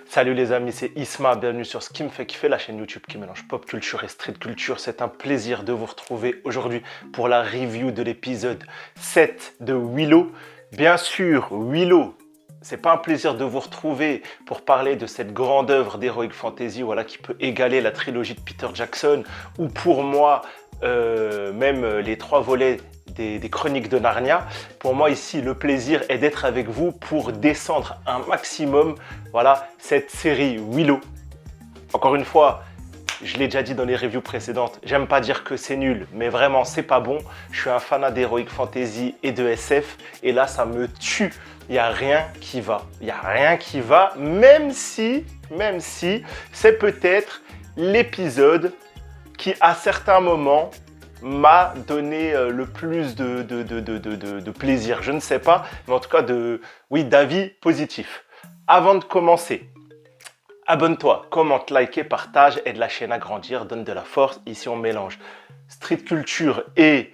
Salut les amis, c'est Isma, bienvenue sur Ce qui me fait kiffer, la chaîne YouTube qui mélange pop culture et street culture. C'est un plaisir de vous retrouver aujourd'hui pour la review de l'épisode 7 de Willow. Bien sûr, Willow, c'est pas un plaisir de vous retrouver pour parler de cette grande œuvre d'Heroic Fantasy, voilà, qui peut égaler la trilogie de Peter Jackson, ou pour moi, même les 3 volets des Chroniques de Narnia. Pour moi ici, le plaisir est d'être avec vous pour descendre un maximum, voilà, cette série Willow. Encore une fois, je l'ai déjà dit dans les reviews précédentes, j'aime pas dire que c'est nul, mais vraiment c'est pas bon. Je suis un fanat d'Heroic Fantasy et de SF, et là ça me tue. Il n'y a rien qui va. Il n'y a rien qui va, même si c'est peut-être l'épisode qui, à certains moments, m'a donné le plus de plaisir. Je ne sais pas, mais en tout cas, d'avis positif. Avant de commencer, abonne-toi, commente, like, partage, aide la chaîne à grandir, donne de la force. Ici, on mélange street culture et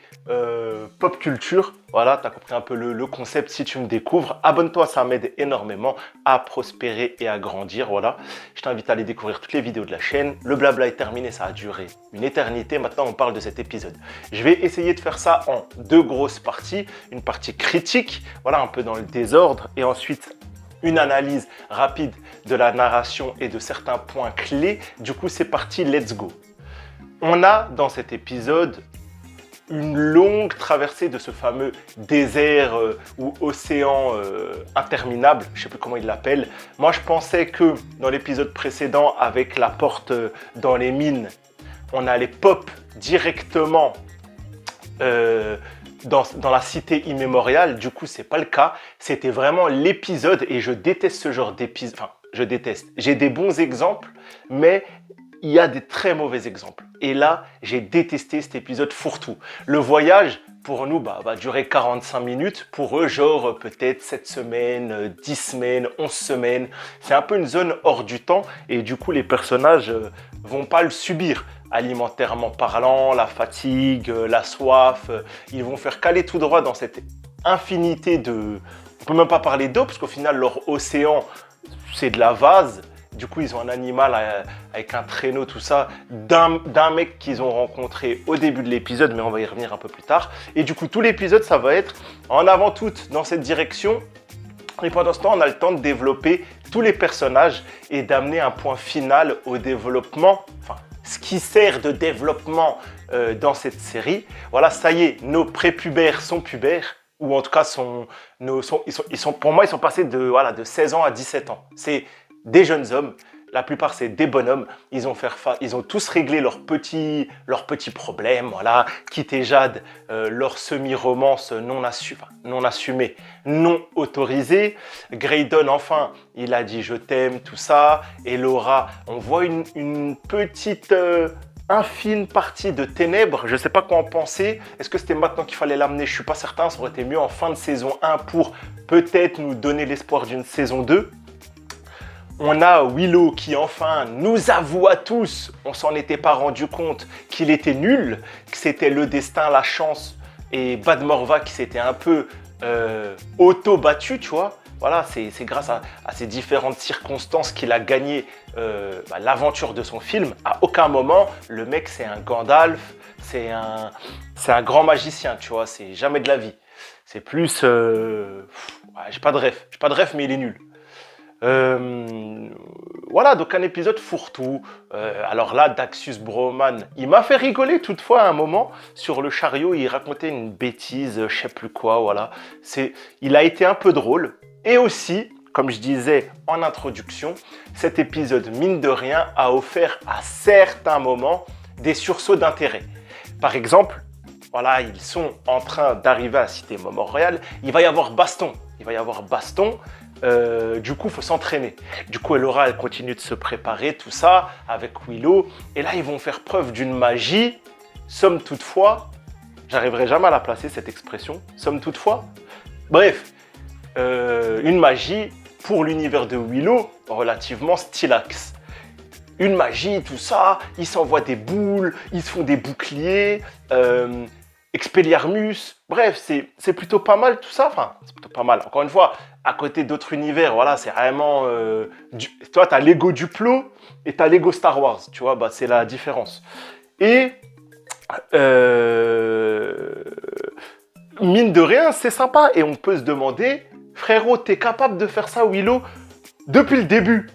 pop culture. Voilà, tu as compris un peu le concept si tu me découvres. Abonne-toi, ça m'aide énormément à prospérer et à grandir. Voilà, je t'invite à aller découvrir toutes les vidéos de la chaîne. Le blabla est terminé, ça a duré une éternité. Maintenant, on parle de cet épisode. Je vais essayer de faire ça en 2 grosses parties. Une partie critique, voilà, un peu dans le désordre. Et ensuite, une analyse rapide de la narration et de certains points clés. Du coup, c'est parti, let's go. On a dans cet épisode une longue traversée de ce fameux désert ou océan interminable, je ne sais plus comment il l'appelle. Moi, je pensais que dans l'épisode précédent, avec la porte dans les mines, on allait pop directement dans la cité immémoriale. Du coup, c'est pas le cas. C'était vraiment l'épisode, et je déteste ce genre d'épisode. Enfin, je déteste. J'ai des bons exemples, mais il y a des très mauvais exemples. Et là, j'ai détesté cet épisode fourre-tout. Le voyage, pour nous, va durer 45 minutes. Pour eux, genre peut-être 7 semaines, 10 semaines, 11 semaines. C'est un peu une zone hors du temps. Et du coup, les personnages vont pas le subir. Alimentairement parlant, la fatigue, la soif. Ils vont faire caler tout droit dans cette infinité de... On peut même pas parler d'eau, parce qu'au final, leur océan, c'est de la vase. Du coup, ils ont un animal avec un traîneau, tout ça, d'un mec qu'ils ont rencontré au début de l'épisode, mais on va y revenir un peu plus tard. Et du coup, tout l'épisode, ça va être en avant toute dans cette direction. Et pendant ce temps, on a le temps de développer tous les personnages et d'amener un point final au développement, enfin, ce qui sert de développement dans cette série. Voilà, ça y est, nos prépubères sont pubères. Ou en tout cas, pour moi, ils sont passés de 16 ans à 17 ans. C'est des jeunes hommes, la plupart c'est des bonhommes, ils ont tous réglé leurs petits problèmes, voilà, Kit et Jade, leur semi-romance non assumée, non autorisée, Graydon enfin, il a dit je t'aime, tout ça, et Laura, on voit une petite... infime partie de ténèbres, je ne sais pas quoi en penser. Est-ce que c'était maintenant qu'il fallait l'amener? Je ne suis pas certain, ça aurait été mieux en fin de saison 1 pour peut-être nous donner l'espoir d'une saison 2. On a Willow qui enfin nous avoue à tous, on s'en était pas rendu compte, qu'il était nul, que c'était le destin, la chance, et Bad Morva qui s'était un peu auto-battu, tu vois. Voilà, c'est grâce à ces différentes circonstances qu'il a gagné l'aventure de son film. À aucun moment, le mec c'est un Gandalf, c'est un grand magicien, tu vois, c'est jamais de la vie. C'est plus... j'ai pas de ref, mais il est nul. Voilà, donc un épisode fourre-tout. Alors là, Daxus Broman, il m'a fait rigoler toutefois à un moment sur le chariot. Il racontait une bêtise, je sais plus quoi, voilà. Il a été un peu drôle. Et aussi, comme je disais en introduction, cet épisode, mine de rien, a offert à certains moments des sursauts d'intérêt. Par exemple, voilà, ils sont en train d'arriver à Cité Montréal. Il va y avoir baston. Du coup, il faut s'entraîner. Du coup, Laura, elle continue de se préparer, tout ça, avec Willow. Et là, ils vont faire preuve d'une magie. Somme toutefois, j'arriverai jamais à la placer, cette expression. Somme toutefois. Bref, une magie pour l'univers de Willow relativement stylax. Une magie, tout ça, ils s'envoient des boules, ils se font des boucliers, Expelliarmus, bref, c'est plutôt pas mal tout ça, enfin, c'est plutôt pas mal. Encore une fois, à côté d'autres univers, voilà, c'est vraiment Toi, tu as Lego Duplo et tu as Lego Star Wars. Tu vois, bah, c'est la différence. Et mine de rien, c'est sympa. Et on peut se demander, frérot, t'es capable de faire ça, Willow, depuis le début.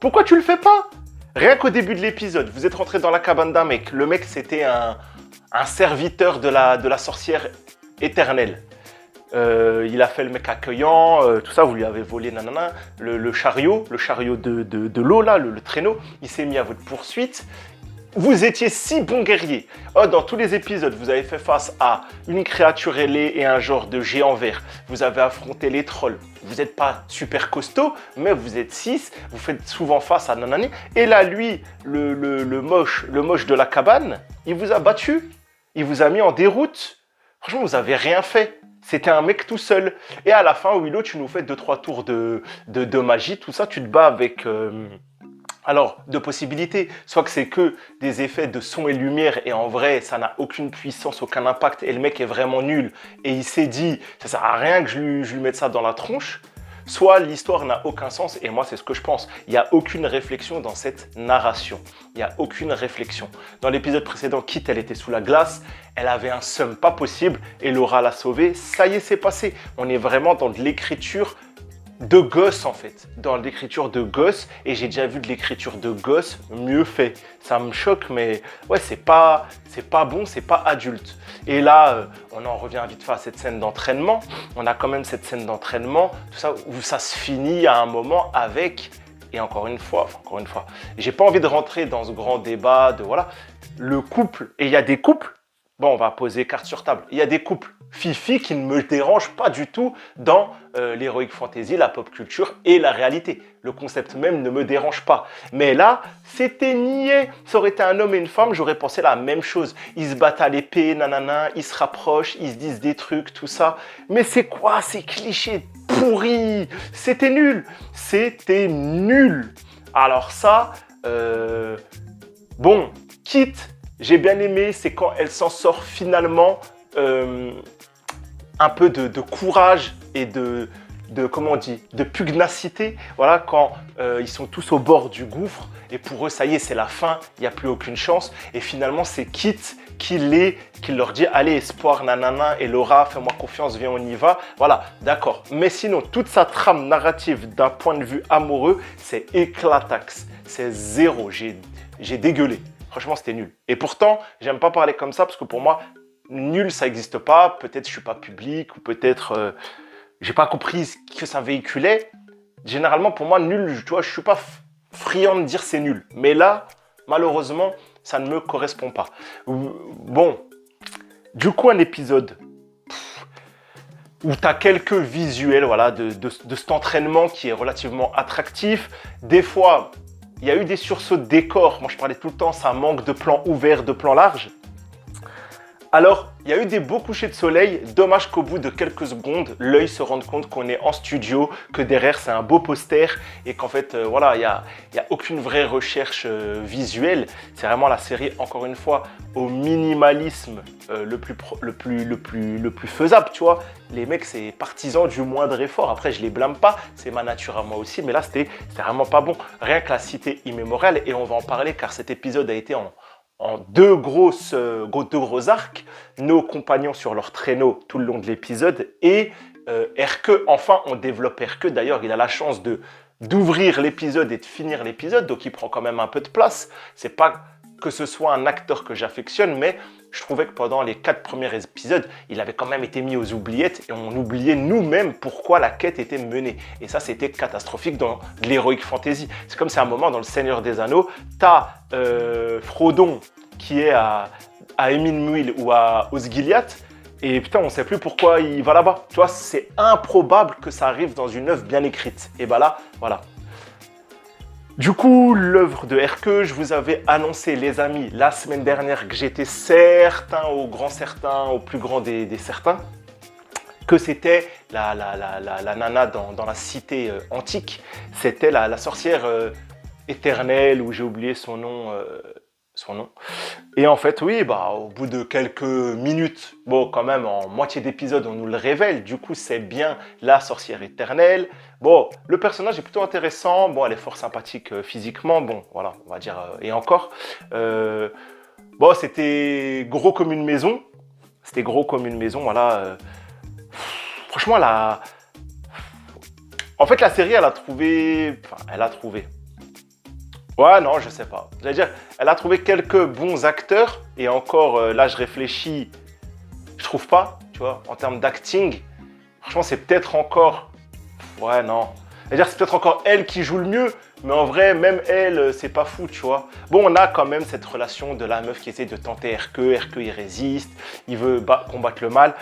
Pourquoi tu le fais pas? Rien qu'au début de l'épisode, vous êtes rentré dans la cabane d'un mec. Le mec, c'était un serviteur de la sorcière éternelle. Il a fait le mec accueillant, tout ça, vous lui avez volé nanana, le chariot de l'eau, là, le traîneau. Il s'est mis à votre poursuite. Vous étiez si bon guerrier. Oh, dans tous les épisodes, vous avez fait face à une créature ailée et un genre de géant vert. Vous avez affronté les trolls. Vous n'êtes pas super costaud, mais vous êtes 6. Vous faites souvent face à nanani. Et là, lui, le moche de la cabane, il vous a battu. Il vous a mis en déroute. Franchement, vous n'avez rien fait. C'était un mec tout seul. Et à la fin, Willow, tu nous fais 2-3 tours de magie, tout ça. Tu te bats avec... Alors, deux possibilités. Soit que c'est que des effets de son et lumière et en vrai, ça n'a aucune puissance, aucun impact et le mec est vraiment nul et il s'est dit, ça sert à rien que je lui mette ça dans la tronche. Soit l'histoire n'a aucun sens et moi, c'est ce que je pense. Il n'y a aucune réflexion dans cette narration. Il n'y a aucune réflexion. Dans l'épisode précédent, Kit, elle était sous la glace. Elle avait un seum pas possible et Laura l'a sauvée. Ça y est, c'est passé. On est vraiment dans de l'écriture de gosse en fait, dans l'écriture de gosse, et j'ai déjà vu de l'écriture de gosse mieux fait. Ça me choque, mais ouais, c'est pas bon, c'est pas adulte. Et là, on en revient vite fait à cette scène d'entraînement. On a quand même cette scène d'entraînement, tout ça, où ça se finit à un moment avec, et encore une fois, j'ai pas envie de rentrer dans ce grand débat de voilà, le couple, et il y a des couples, bon, on va poser carte sur table, il y a des couples Fifi qui ne me dérange pas du tout dans l'heroic fantasy, la pop culture et la réalité. Le concept même ne me dérange pas. Mais là, c'était niais. Ça aurait été un homme et une femme, j'aurais pensé la même chose. Ils se battent à l'épée, nanana, ils se rapprochent, ils se disent des trucs, tout ça. Mais c'est quoi ces clichés pourris? C'était nul. C'était nul. Alors ça, bon, Kit, j'ai bien aimé, c'est quand elle s'en sort finalement... un peu de courage et comment on dit, de pugnacité, voilà, quand ils sont tous au bord du gouffre et pour eux, ça y est, c'est la fin, il n'y a plus aucune chance et finalement, c'est Kit qui leur dit, allez, espoir, nanana, et Laura, fais-moi confiance, viens, on y va, voilà, d'accord. Mais sinon, toute sa trame narrative d'un point de vue amoureux, c'est éclataxe, c'est zéro, j'ai dégueulé. Franchement, c'était nul. Et pourtant, j'aime pas parler comme ça parce que pour moi, nul, ça n'existe pas. Peut-être je suis pas public ou peut-être j'ai pas compris ce que ça véhiculait. Généralement, pour moi, nul, tu vois, je suis pas friand de dire c'est nul. Mais là, malheureusement, ça ne me correspond pas. Bon, du coup, un épisode où tu as quelques visuels voilà, de cet entraînement qui est relativement attractif. Des fois, il y a eu des sursauts de décor. Moi, je parlais tout le temps, ça manque de plans ouverts, de plans larges. Alors, il y a eu des beaux couchers de soleil. Dommage qu'au bout de quelques secondes, l'œil se rende compte qu'on est en studio, que derrière, c'est un beau poster et qu'en fait, voilà, il y a aucune vraie recherche visuelle. C'est vraiment la série, encore une fois, au minimalisme le plus faisable, tu vois. Les mecs, c'est partisan du moindre effort. Après, je les blâme pas, c'est ma nature à moi aussi. Mais là, c'était vraiment pas bon. Rien que la cité immémoriale, et on va en parler car cet épisode a été en deux gros arcs, nos compagnons sur leur traîneau tout le long de l'épisode et Erke, enfin on développe Erke, d'ailleurs il a la chance d'ouvrir l'épisode et de finir l'épisode, donc il prend quand même un peu de place. C'est pas que ce soit un acteur que j'affectionne, mais je trouvais que pendant les 4 premiers épisodes, il avait quand même été mis aux oubliettes et on oubliait nous-mêmes pourquoi la quête était menée. Et ça, c'était catastrophique dans l'Heroic Fantasy. C'est comme c'est un moment dans le Seigneur des Anneaux, t'as Frodon qui est à Emyn Muil ou à Osgiliath, et putain, on ne sait plus pourquoi il va là-bas. Tu vois, c'est improbable que ça arrive dans une œuvre bien écrite. Et bah là, voilà. Du coup, l'œuvre de Erke, je vous avais annoncé, les amis, la semaine dernière que j'étais certain, au plus grand des certains, que c'était la nana dans la cité antique. C'était la sorcière éternelle, ou j'ai oublié son nom, son nom. Et en fait, oui, bah, au bout de quelques minutes, bon, quand même, en moitié d'épisode, on nous le révèle. Du coup, c'est bien la sorcière éternelle. Bon, le personnage est plutôt intéressant. Bon, elle est fort sympathique physiquement. Bon, voilà, on va dire, et encore. Bon, c'était gros comme une maison. C'était gros comme une maison, voilà. Franchement, en fait, la série, elle a trouvé... Enfin, elle a trouvé... Ouais, non, je sais pas. J'allais dire, elle a trouvé quelques bons acteurs. Et encore, là, je réfléchis, je trouve pas, tu vois, en termes d'acting. Franchement, c'est peut-être encore... Ouais, non. C'est-à-dire, c'est peut-être encore elle qui joue le mieux. Mais en vrai, même elle, c'est pas fou, tu vois. Bon, on a quand même cette relation de la meuf qui essaie de tenter Hercule. Hercule, il résiste. Il veut combattre le mal.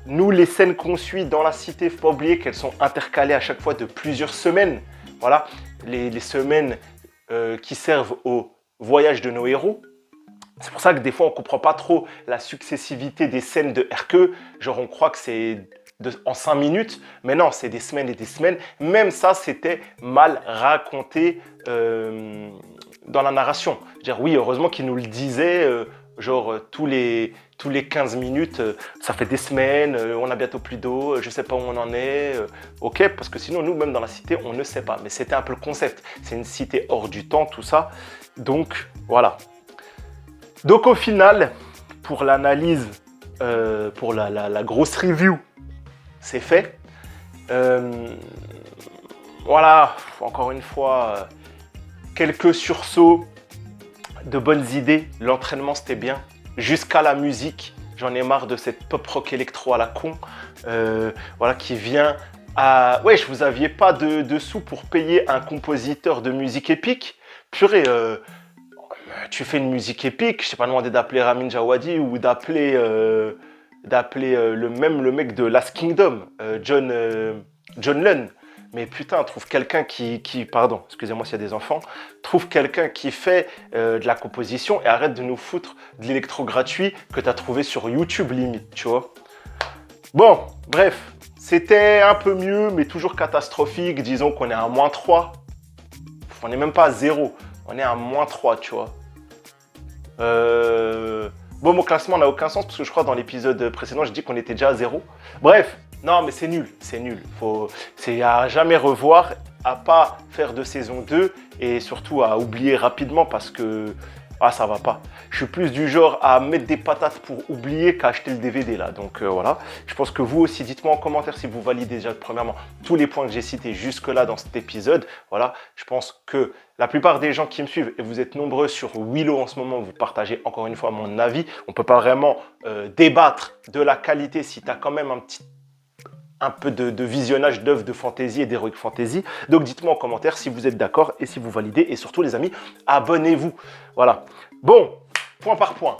Nous, les scènes qu'on suit dans la cité, il ne faut pas oublier qu'elles sont intercalées à chaque fois de plusieurs semaines. Voilà, les semaines qui servent au voyage de nos héros. C'est pour ça que des fois, on ne comprend pas trop la successivité des scènes de Hercule. Genre, on croit que c'est en 5 minutes, mais non, c'est des semaines et des semaines. Même ça, c'était mal raconté dans la narration. Je veux dire, oui, heureusement qu'il nous le disait, genre tous les 15 minutes, ça fait des semaines, on a bientôt plus d'eau, je ne sais pas où on en est. Ok, parce que sinon, nous, même dans la cité, on ne sait pas. Mais c'était un peu le concept. C'est une cité hors du temps, tout ça. Donc, voilà. Donc, au final, pour l'analyse, pour la grosse review, c'est fait. Voilà, encore une fois, quelques sursauts de bonnes idées. L'entraînement, c'était bien. Jusqu'à la musique, j'en ai marre de cette pop rock électro à la con. Voilà, qui vient à... Wesh, vous aviez pas de sous pour payer un compositeur de musique épique? Purée, tu fais une musique épique, je t'ai pas demandé d'appeler Ramin Djawadi ou d'appeler le mec de Last Kingdom, John Lennon. Mais putain, trouve quelqu'un pardon, excusez-moi s'il y a des enfants, trouve quelqu'un qui fait de la composition et arrête de nous foutre de l'électro gratuit que tu as trouvé sur YouTube limite, tu vois. Bon, bref, c'était un peu mieux, mais toujours catastrophique. Disons qu'on est à -3. On n'est même pas à 0, on est à -3, tu vois. Bon, mon classement n'a aucun sens parce que je crois dans l'épisode précédent, j'ai dit qu'on était déjà à 0. Bref, non, mais c'est nul, c'est nul. C'est à jamais revoir, à pas faire de saison 2 et surtout à oublier rapidement parce que ça va pas. Je suis plus du genre à mettre des patates pour oublier qu'à acheter le DVD là. Donc voilà, je pense que vous aussi, dites-moi en commentaire si vous validez déjà premièrement tous les points que j'ai cités jusque là dans cet épisode. Voilà, je pense que la plupart des gens qui me suivent, et vous êtes nombreux sur Willow en ce moment, vous partagez encore une fois mon avis. On ne peut pas vraiment débattre de la qualité si tu as quand même un peu de visionnage d'œuvres de fantasy et d'heroic fantasy. Donc dites-moi en commentaire si vous êtes d'accord et si vous validez. Et surtout les amis, abonnez-vous. Voilà. Bon, point par point.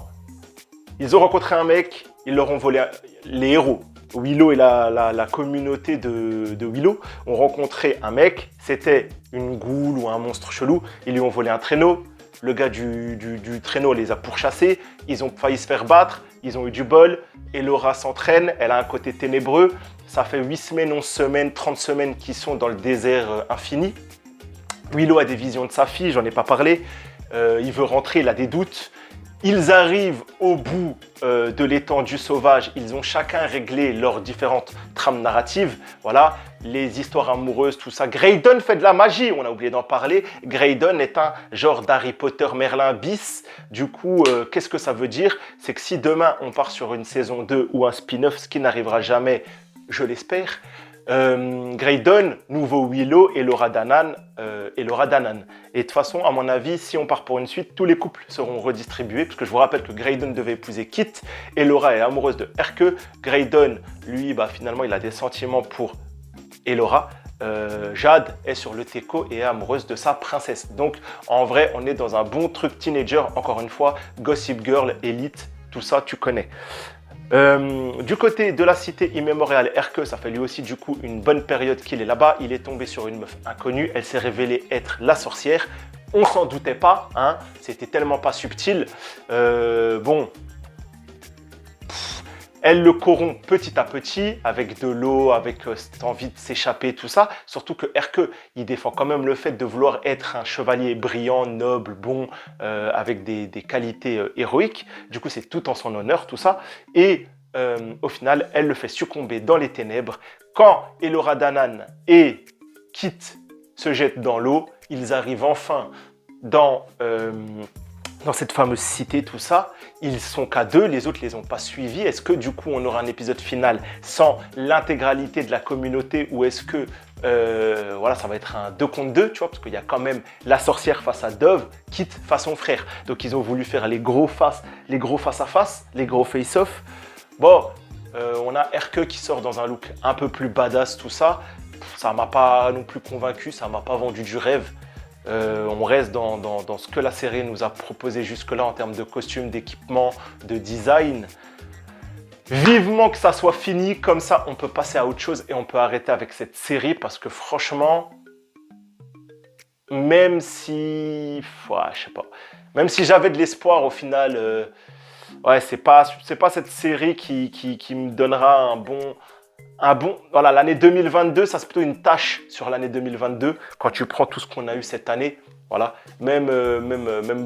Ils ont rencontré un mec, ils leur ont volé les héros. Willow et la communauté de Willow ont rencontré un mec. C'était une goule ou un monstre chelou. Ils lui ont volé un traîneau. Le gars du traîneau les a pourchassés. Ils ont failli se faire battre. Ils ont eu du bol. Elora s'entraîne. Elle a un côté ténébreux. Ça fait 8 semaines, 11 semaines, 30 semaines qu'ils sont dans le désert infini. Willow a des visions de sa fille, j'en ai pas parlé. Il veut rentrer, il a des doutes. Ils arrivent au bout de l'étendue sauvage. Ils ont chacun réglé leurs différentes trames narratives. Voilà, les histoires amoureuses, tout ça. Graydon fait de la magie, on a oublié d'en parler. Graydon est un genre d'Harry Potter Merlin bis. Du coup, qu'est-ce que ça veut dire? C'est que si demain, on part sur une saison 2 ou un spin-off, ce qui n'arrivera jamais, je l'espère, Graydon, nouveau Willow et Laura Danan. Et de toute façon, à mon avis, si on part pour une suite, tous les couples seront redistribués. Parce que je vous rappelle que Graydon devait épouser Kit et Laura est amoureuse de Hercule. Graydon, lui, finalement, il a des sentiments pour Elora. Jade est sur le teco et est amoureuse de sa princesse. Donc, en vrai, on est dans un bon truc teenager. Encore une fois, Gossip Girl, Elite, tout ça, tu connais. Du côté de la cité immémoriale, Hercule, ça fait lui aussi du coup une bonne période qu'il est là-bas. Il est tombé sur une meuf inconnue. Elle s'est révélée être la sorcière. On s'en doutait pas, hein. C'était tellement pas subtil. Bon, Elle le corrompt petit à petit avec de l'eau, avec cette envie de s'échapper, tout ça. Surtout que Erke, il défend quand même le fait de vouloir être un chevalier brillant, noble, bon, avec des qualités héroïques. Du coup, c'est tout en son honneur, tout ça. Et au final, elle le fait succomber dans les ténèbres. Quand Elora Danan et Kit se jettent dans l'eau, ils arrivent enfin dans cette fameuse cité, tout ça. Ils sont qu'à 2, les autres les ont pas suivis. Est-ce que du coup on aura un épisode final sans l'intégralité de la communauté, ou est-ce que voilà, ça va être un 2 contre 2, tu vois, parce qu'il y a quand même la sorcière face à Dove, Kit face à son frère. Donc ils ont voulu faire les gros face à face, les gros face-off. Bon, on a Erke qui sort dans un look un peu plus badass, tout ça. Ça m'a pas non plus convaincu, ça m'a pas vendu du rêve. On reste dans ce que la série nous a proposé jusque-là en termes de costumes, d'équipement, de design. Vivement que ça soit fini, comme ça on peut passer à autre chose et on peut arrêter avec cette série, parce que franchement, même si, ouais, je sais pas, même si j'avais de l'espoir au final, ouais, c'est pas cette série qui me donnera un bon, voilà, l'année 2022, ça c'est plutôt une tâche sur l'année 2022 quand tu prends tout ce qu'on a eu cette année. Voilà, même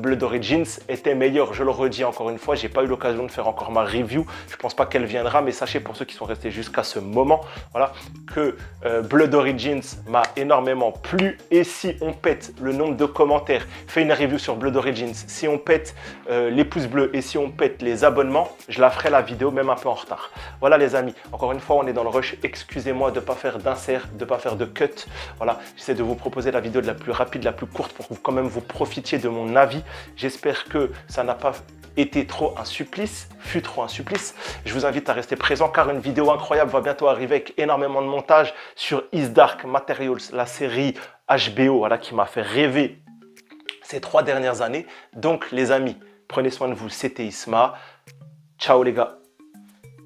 Blood Origins était meilleur, je le redis encore une fois, j'ai pas eu l'occasion de faire encore ma review, je pense pas qu'elle viendra, mais sachez pour ceux qui sont restés jusqu'à ce moment, voilà, que Blood Origins m'a énormément plu. Et si on pète le nombre de commentaires, fais une review sur Blood Origins, si on pète les pouces bleus et si on pète les abonnements, je la ferai la vidéo même un peu en retard. Voilà les amis, encore une fois on est dans le rush, excusez-moi de ne pas faire d'insert, de ne pas faire de cut, voilà, j'essaie de vous proposer la vidéo de la plus rapide, la plus courte pour que vous quand même vous profitiez de mon avis. J'espère que ça n'a pas été trop un supplice, fut trop un supplice. Je vous invite à rester présent car une vidéo incroyable va bientôt arriver avec énormément de montage sur Is Dark Materials, la série HBO, voilà, qui m'a fait rêver ces 3 dernières années. Donc les amis, prenez soin de vous, c'était Isma. Ciao les gars.